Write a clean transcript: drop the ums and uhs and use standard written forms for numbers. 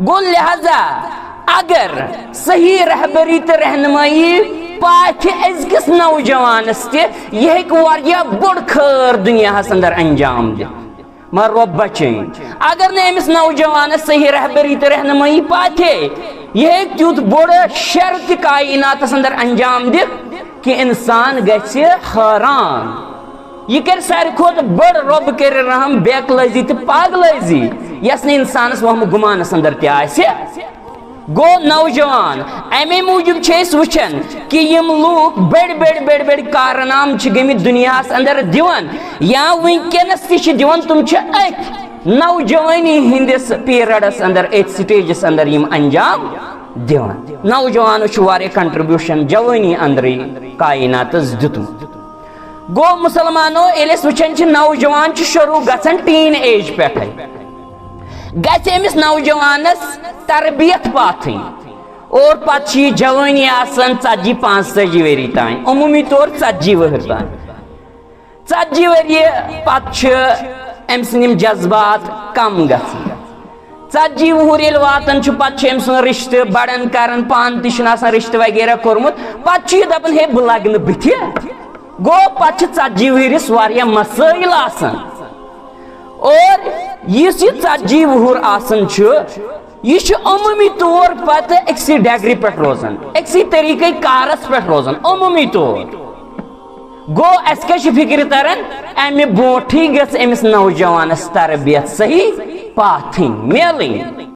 गो लिहाजा अगर सही रहबरी तो रहनुमाई पाथ अजकिस नौजवानस तह बोड़ खर दुनिया अंदर अंजाम दि मगर रब बचन अगर न अमिस नौजवानस सही रहबरी तो रहनुमाई पाथे यह तुत बोड़ शर त कायनात अंदर अंजाम दि कि इंसान गछ हैरान यह कर सारे खुद बड़ रब कर रहम बेकलजी तो पागलजी यस इंसानस वहम गुमानस अंदर तह गो नौजवान अमे मूजूब वुचन कि यम लूक बड़ बड़ बड़ बड़ कारनाम गमित दुनिया अंदर दिवन या वनकस दिवन तुम नौजवानी हिंदिस पीरियडस अंदर स्टेजस अंदर यम अंजाम दिवन नौजवान कंट्रीब्यूशन जवानी अंदर कायनात दितुम गो मुसलमानो वुचन नौजवान शुरू गसन टीन एज पे गमिस नौजवानस तरबियत पाथन और पे जवानी आसान 40-45 वरी तान अमूमी तौर 40 वहर तान 40 वरी पे अम सम जज्बात कम ग 40 वुहर ये वातान पे अम सुन रिश्ते बड़न कर पान तक रिश्ते वगैरह कोर्मुत पे दपान हे बह लग बुथ गो पे 40 वहरिस मसाइल आसान और इस 40 वुहर आसान यह अमूमी तौर पत अक्सी डगरी पे रोजान अक्सी तरीके कारस पे रोजान अमूमी तौर गो अस फिक्र तरन अमे ब्रोठी गमिस नौजवानस तरबियत सही पाथन मिलन।